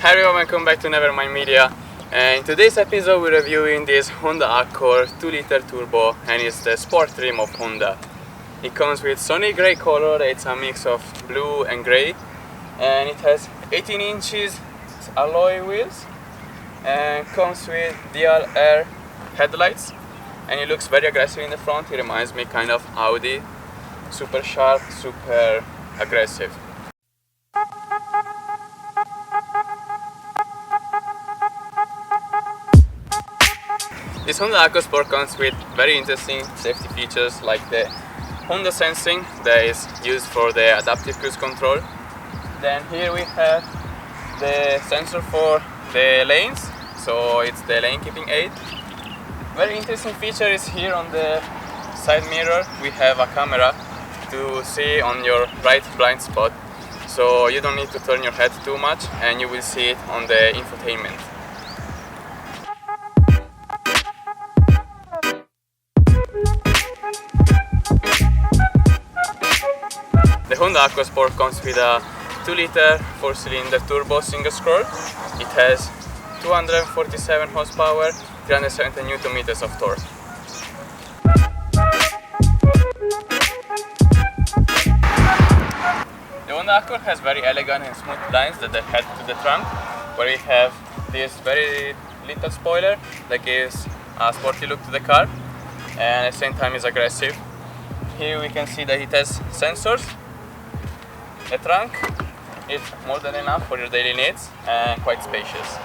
Hi everyone, welcome back to NeverMind Media. And in today's episode we're reviewing this Honda Accord 2-liter turbo, and it's the sport trim of Honda. It comes with Sonic Grey color. It's a mix of blue and grey, and it has 18 inches alloy wheels and comes with DLR headlights, and it looks very aggressive in the front. It reminds me kind of Audi, super sharp, super aggressive. This Honda Accord Sport comes with very interesting safety features like the Honda sensing that is used for the adaptive cruise control. Then here we have the sensor for the lanes, so it's the lane keeping aid. Very interesting feature is here on the side mirror we have a camera to see on your right blind spot, so you don't need to turn your head too much and you will see it on the infotainment. The Honda Accord Sport comes with a 2-liter 4-cylinder turbo single scroll. It has 247 horsepower, 370 Newton meters of torque. The Honda Accord has very elegant and smooth lines that head to the trunk, where we have this very little spoiler that gives a sporty look to the car and at the same time is aggressive. Here we can see that it has sensors. The trunk is more than enough for your daily needs and quite spacious.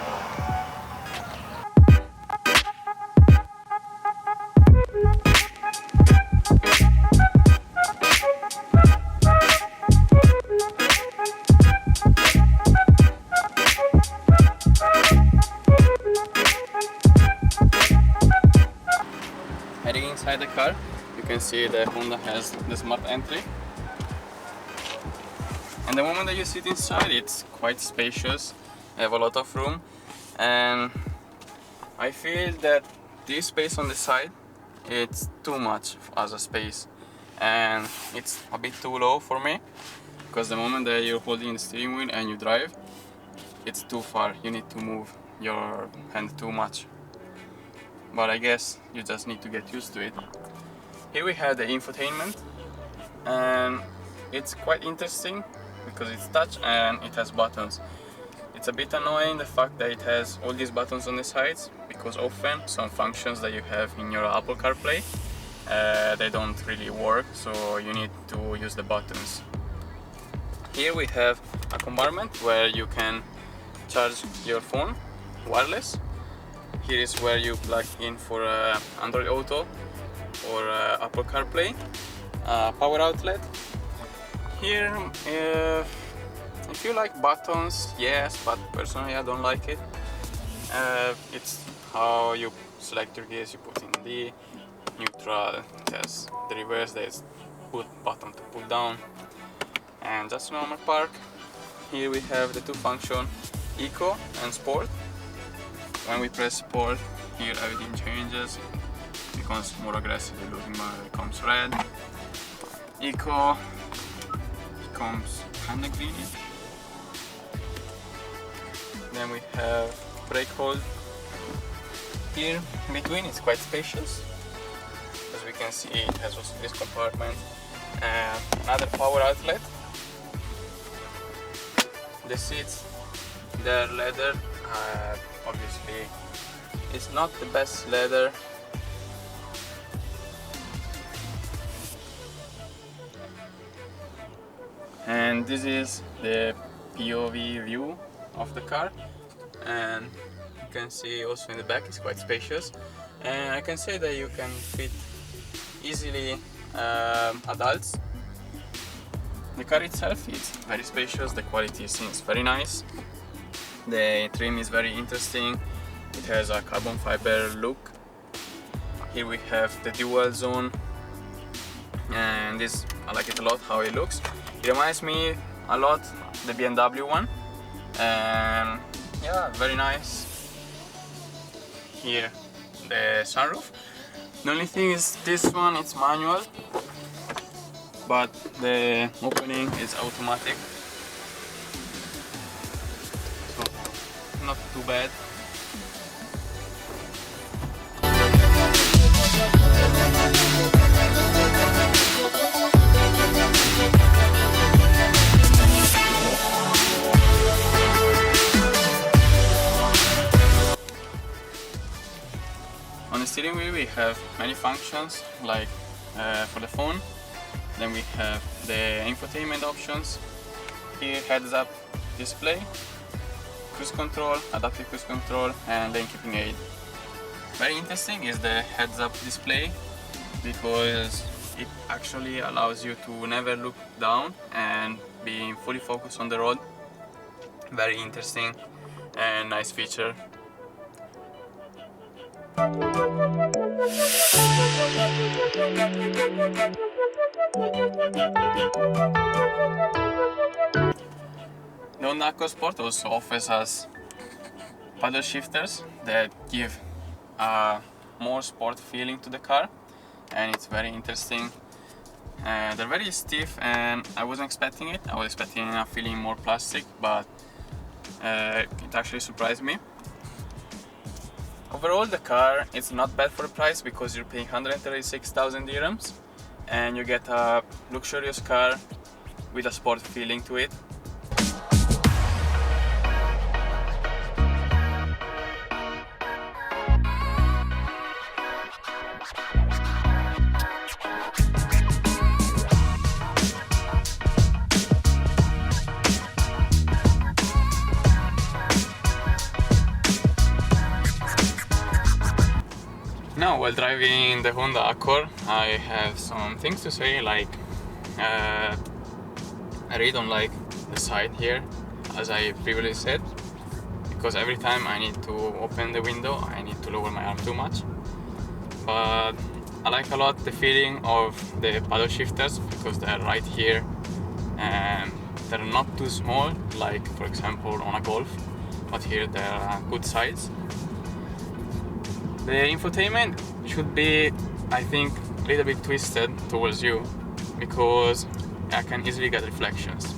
Heading inside the car, you can see the Honda has the smart entry. And the moment that you sit inside, it's quite spacious. I have a lot of room, and I feel that this space on the side, it's too much as a space, and it's a bit too low for me, because the moment that you're holding the steering wheel and you drive, it's too far. You need to move your hand too much. But I guess you just need to get used to it. Here we have the infotainment, and it's quite interesting because it's touch and it has buttons. It's a bit annoying the fact that it has all these buttons on the sides, because often some functions that you have in your Apple CarPlay they don't really work, so you need to use the buttons. Here we have a compartment where you can charge your phone wireless. Here is where you plug in for Android Auto or Apple CarPlay, power outlet. Here, if you like buttons, yes, but personally I don't like it. It's how you select your gears. You put in the neutral, it has the reverse, there's button to pull down, and just normal park. Here we have the two functions, Eco and Sport. When we press Sport, here everything changes, becomes more aggressively looking, becomes red. Eco becomes kinda greeny. Then we have brake hold. Here in between it's quite spacious. As we can see, it has also this compartment and another power outlet. The seats, they're leather. Obviously it's not the best leather. And this is the POV view of the car, and you can see also in the back it's quite spacious, and I can say that you can fit easily adults. The car itself is very spacious, the quality seems very nice, the trim is very interesting, it has a carbon fiber look. Here we have the dual zone, and this I like it a lot how it looks. It reminds me a lot the BMW one, and yeah, very nice. Here the sunroof. The only thing is this one, it's manual, but the opening is automatic. So too bad. On the steering wheel we have many functions, like for the phone. Then we have the infotainment options. Here, heads-up display, cruise control, adaptive cruise control, and lane keeping aid. Very interesting is the heads-up display, because it actually allows you to never look down and be fully focused on the road. Very interesting and nice feature. The Honda Accord Sport also offers us paddle shifters that give a more sport feeling to the car, and it's very interesting. They're very stiff and I wasn't expecting it. I was expecting a feeling more plastic, but it actually surprised me. Overall, the car is not bad for the price, because you're paying 136,000 dirhams and you get a luxurious car with a sport feeling to it. Now, while driving the Honda Accord, I have some things to say, like I really don't like the side here, as I previously said, because every time I need to open the window I need to lower my arm too much. But I like a lot the feeling of the paddle shifters, because they're right here and they're not too small, like for example on a Golf, but here they're good size. The infotainment should be, I think, a little bit twisted towards you, because I can easily get reflections.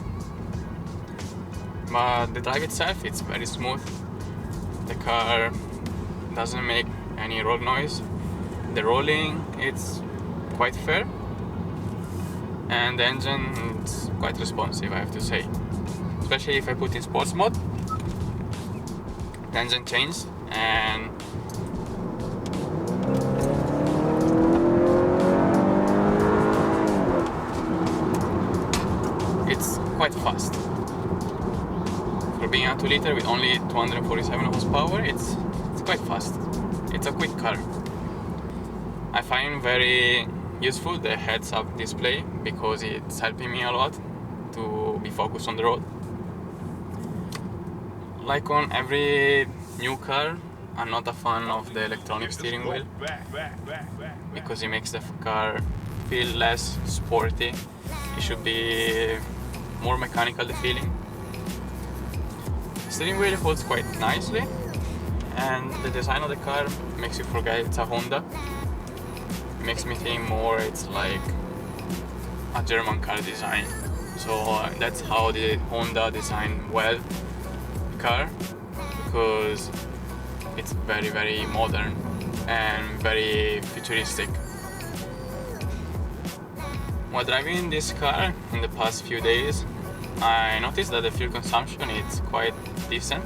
But the drive itself, it's very smooth. The car doesn't make any road noise. The rolling, it's quite fair. And the engine, it's quite responsive, I have to say. Especially if I put in sports mode. The engine changed and it's quite fast. For being a 2 liter with only 247 horsepower, it's quite fast. It's a quick car. I find very useful the heads-up display, because it's helping me a lot to be focused on the road. Like on every new car, I'm not a fan of the electronic steering wheel, because it makes the car feel less sporty. It should be more mechanical, the feeling. The steering wheel holds quite nicely, and the design of the car makes you forget it's a Honda. It makes me think more it's like a German car design. So that's how the Honda designed well the car, because it's very, very modern and very futuristic. While driving this car in the past few days, I noticed that the fuel consumption is quite decent.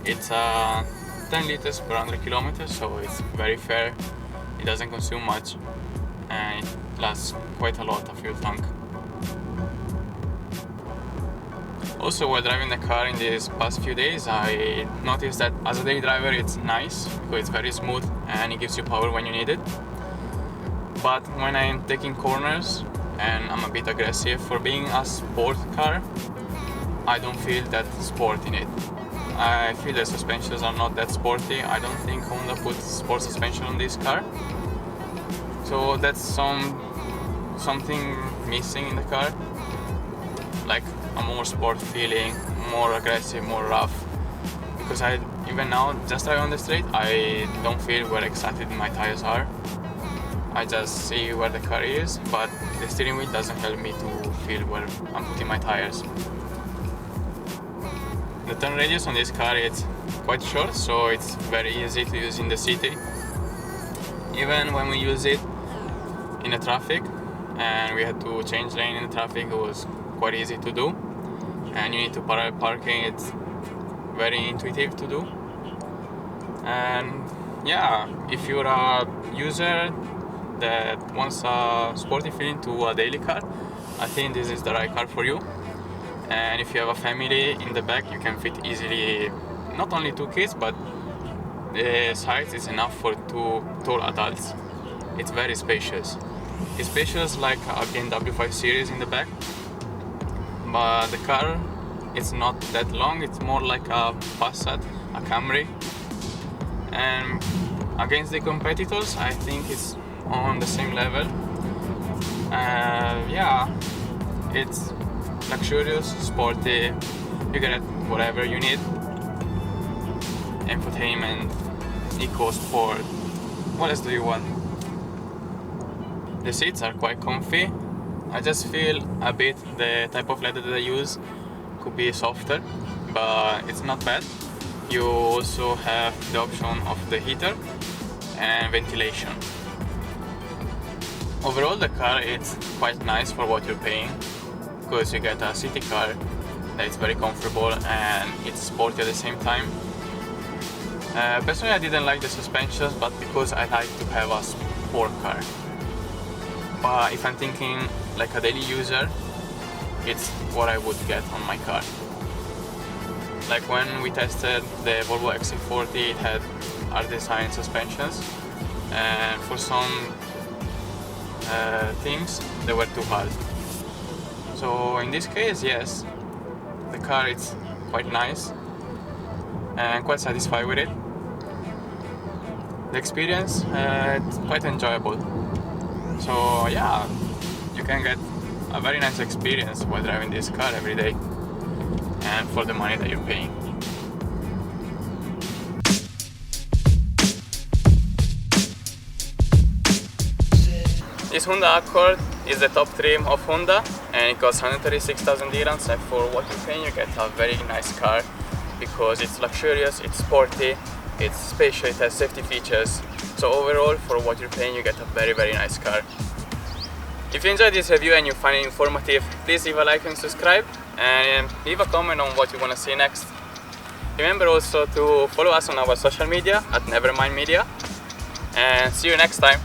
It's 10 liters per 100 kilometers, so it's very fair. It doesn't consume much and it lasts quite a lot of fuel tank. Also, while driving the car in these past few days, I noticed that as a daily driver it's nice, because it's very smooth and it gives you power when you need it. But when I'm taking corners and I'm a bit aggressive, for being a sport car, I don't feel that sport in it. I feel the suspensions are not that sporty. I don't think Honda puts sport suspension on this car. So that's something missing in the car. Like a more sport feeling, more aggressive, more rough. Because even now, just driving on the street, I don't feel where exactly my tires are. I just see where the car is, but the steering wheel doesn't help me to feel where I'm putting my tires. The turn radius on this car is quite short, so it's very easy to use in the city. Even when we use it in the traffic and we had to change lane in the traffic, it was quite easy to do. And you need to parallel parking, it's very intuitive to do. And yeah, if you're a user that wants a sporty feeling to a daily car, I think this is the right car for you. And if you have a family in the back, you can fit easily not only 2 kids, but the size is enough for 2 tall adults. It's very spacious. It's spacious like a BMW 5 Series in the back, but the car it's not that long. It's more like a Passat, a Camry. And against the competitors, I think it's on the same level. Yeah, it's luxurious, sporty, you get whatever you need. Infotainment, eco sport, what else do you want? The seats are quite comfy. I just feel a bit the type of leather that I use could be softer, but it's not bad. You also have the option of the heater and ventilation. Overall the car is quite nice for what you're paying, because you get a city car that is very comfortable and it's sporty at the same time. Personally I didn't like the suspensions, but because I like to have a sport car. But if I'm thinking like a daily user, it's what I would get on my car. Like when we tested the Volvo XC40, it had art-design suspensions, and for some things they were too hard. So in this case, yes, the car is quite nice and quite satisfied with it. The experience it's quite enjoyable. So yeah, you can get a very nice experience while driving this car every day and for the money that you're paying. This Honda Accord is the top trim of Honda, and it costs 136,000 dirhams, and for what you're paying you get a very nice car because it's luxurious, it's sporty, it's spacious, it has safety features. So overall, for what you're paying, you get a very nice car. If you enjoyed this review and you find it informative, please leave a like and subscribe, and leave a comment on what you want to see next. Remember also to follow us on our social media at NeverMind Media, and see you next time.